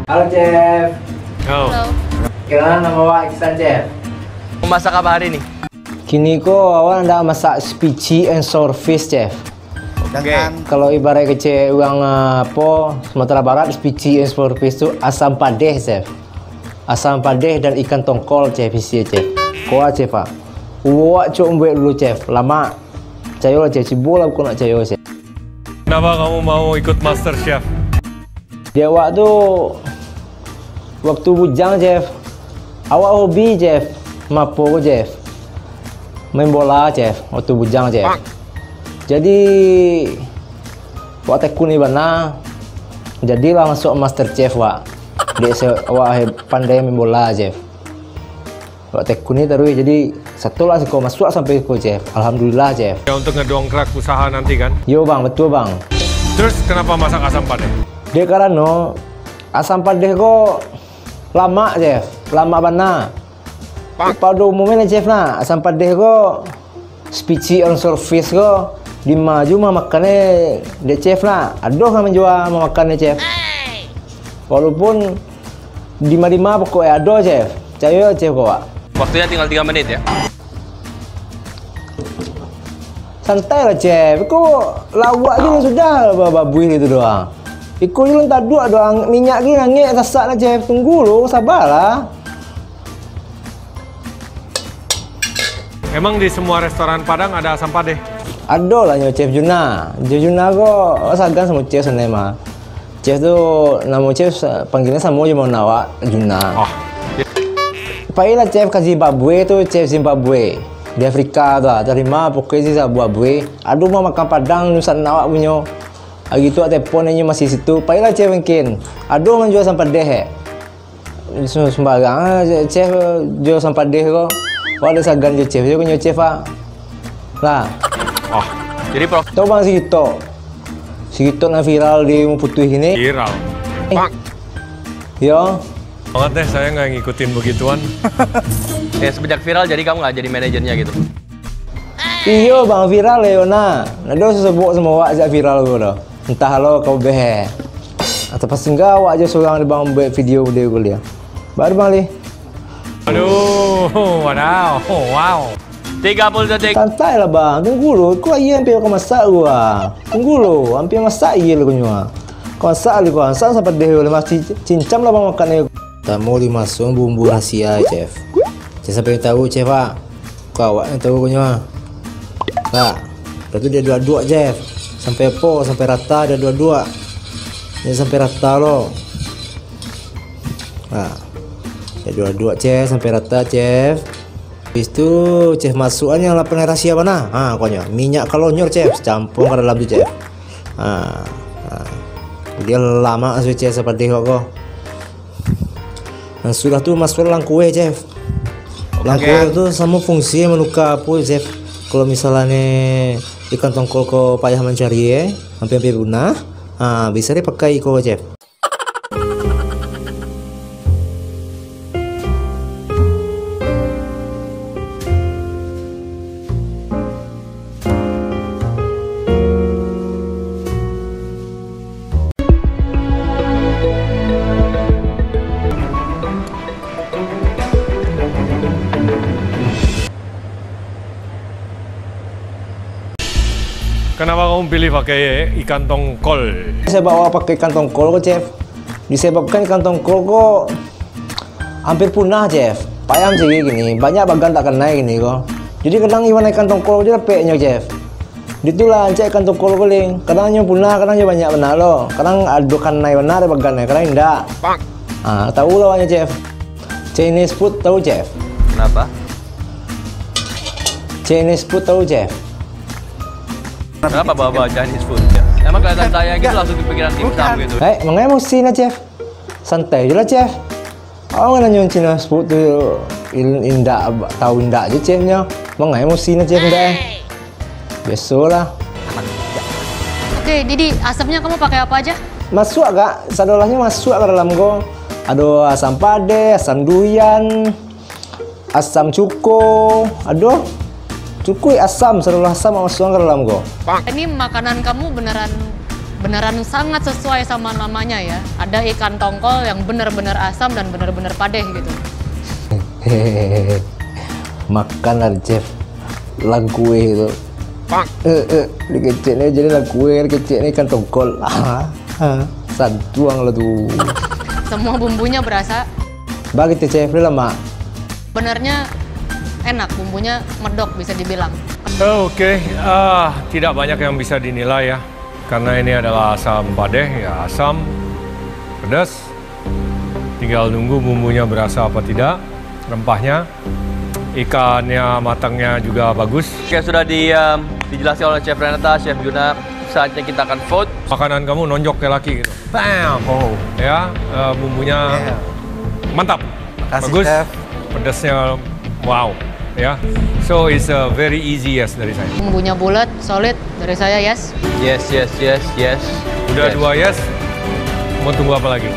Halo Chef. Halo. Kenapa nama awak Iksan Chef? Mau masak apa hari ini? Kini ko awak nak masak spicy and sour fish Chef. Dengan Kalau ibarat kecil orang apa Sumatera Barat, spicy and sour fish tu asam padeh Chef. Asam padeh dan ikan tongkol Chef isi Chef. Kuah Chef ah. Awak cuk buat dulu Chef. Lama. Cayo Chef, cibul aku nak cayo Chef. Kenapa kamu mau ikut Master Chef? Dia awak tu waktu bujang Chef. Awak hobi Chef. Mapo Chef. Main bola Chef waktu bujang Chef. Jadi awak tekun ni bana. Jadilah masuk Master Chef awak. Dia awak pandai main bola Chef. Awak tekun ni terus jadi satulah kau masuk sampai kau Chef. Alhamdulillah Chef. Ya, untuk ngedongkrak usaha nanti kan? Yo bang, betul bang. Terus kenapa masak asam padeh? Dia karena asam padeh kok lama Chef, lama bana. Pada umumnya Chef nah, asam padeh kok spicy on surface kok di maju mah makannya dia Chef nah. Aduh kan menjual mau makannya Chef. Walaupun di-lima pokoknya ada Chef. Cayo Chef kok. Waktunya tinggal 3 menit ya? Santai lah Chef. Kok lawak gini sudah babui itu doang. Ikut je tak dua doang minyak gini ngangit sasak lah Chef. Tunggu lu, sabarlah. Emang di semua restoran Padang ada asam padeh? Ada lah Chef Juna. Chef Juna kok sagan sama Chef sana mah. Chef tu nama Chef panggilnya sama je mau nawak Juna. Oh. Pailah Chef ke Zimbabwe tu, Chef Zimbabwe. Di Afrika tu lah. Terima pokoknya Zimbabwe. Aduh mau makan Padang Nusa Nawak punya. Hari tu telefon ni masih situ. Pailah Chef mungkin. Aduh kan jual asam padeh. Sembarang Chef jual asam padeh kok. Wah ada sagan je Chef. Dia punya Chef ah. Lah. Oh. Jadi Prof. Tahu bang Sigito nak viral di Putih ini. Viral. Yo. Banget deh, saya nggak ngikutin begituan. Ya semenjak viral jadi kamu nggak jadi manajernya gitu? Iya bang viral ya Yona. Nado sesebut semua wak jak viral gue dah. Entah lo kau behe. Atau pas enggak wak aja seorang di bang buat video gue dia. Baru bang li. Aduh, wadaw, wow. 30 detik. Santai lah bang. Tunggu lo. Kau iya hampir kau masak gua. Tunggu lo. Hampir masak iya lo kunywa. Kau masak li kau. Masak sampai deh lo masih cincam lah bang makan ni. Tamu dimasuk bumbu rahasia Chef. Saya sampai tahu Chef ah. Kau awak yang tahu kunywa. Nah, lepas tu dia dua-dua Chef. Sampai apa? Sampai rata dia dua-dua. Dia sampai rata loh. Nah, dia dua-dua Chef sampai rata Chef. Habis tu Chef masuknya lapan rahasia mana? Ha, konya minyak kalonyor Chef, campur ke dalam tu Chef. Dia lama asal Chef seperti kok. Dan sudah tu masuk dalam kue Chef. Dalam kue tu sama fungsi menukar apa Chef. Kalau misalnya ikan tongkol kau payah mencari hampir punah, bisa dia pakai kau Chef. Kenapa kamu pilih pakai ikan tongkol? Saya bawa pakai ikan tongkol kok Chef. Disebabkan ikan tongkol kok hampir punah Chef. Payah macam gini, banyak bagan tak kena gini kok. Jadi kadang iwan ikan tongkol dia lepeknya Chef. Ditulah cek ikan tongkol keling. Kadangnya punah, kadangnya banyak benar loh. Kadang ada kena benar ada bagannya, kadang enggak. Tahu lah banyak Chef. Chinese food tahu Chef? Kenapa? Chinese food tahu Chef? Kenapa bawa Chinese food? Emang kelihatan saya gitu langsung kepikiran dimsum gitu. Mengenai emosi lah Chef. Santai je lah Chef. Orang nanya Chinese food tu indah tahu indah je Chefnya. Mengenai emosi lah Chef indah. Biasalah. Oke, jadi asapnya kamu pakai apa aja? Masuk agak, sadolahnya masuk ke dalam go. Ada asam padeh, asam durian, asam cuko, aduh. Cukup asam, seluruh asam masuk ke dalam go. Ini makanan kamu beneran beneran sangat sesuai sama namanya ya. Ada ikan tongkol yang bener-bener asam dan bener-bener padeh gitu. Makan lah chef, lang kue itu. Dikeceknya jadi lang kue, dikeceknya ikan tongkol. Santuang lah tuh. Semua bumbunya berasa. Bagi chef lah mak. Benernya enak, bumbunya medok bisa dibilang. Oke, tidak banyak yang bisa dinilai ya. Karena ini adalah asam padeh, ya asam, pedas. Tinggal nunggu bumbunya berasa apa tidak, rempahnya. Ikannya matangnya juga bagus. Oke, sudah dijelaskan oleh Chef Renata, Chef Juna. Saatnya kita akan vote. Makanan kamu nonjok kayak laki gitu. Bam! Oh. Ya, bumbunya mantap. Makasih, bagus. Chef. Pedasnya wow. Ya, so it's a very easy yes dari saya. Bumbunya bulat, solid dari saya yes. Yes. Udah Yes. 2 yes, mau tunggu apa lagi?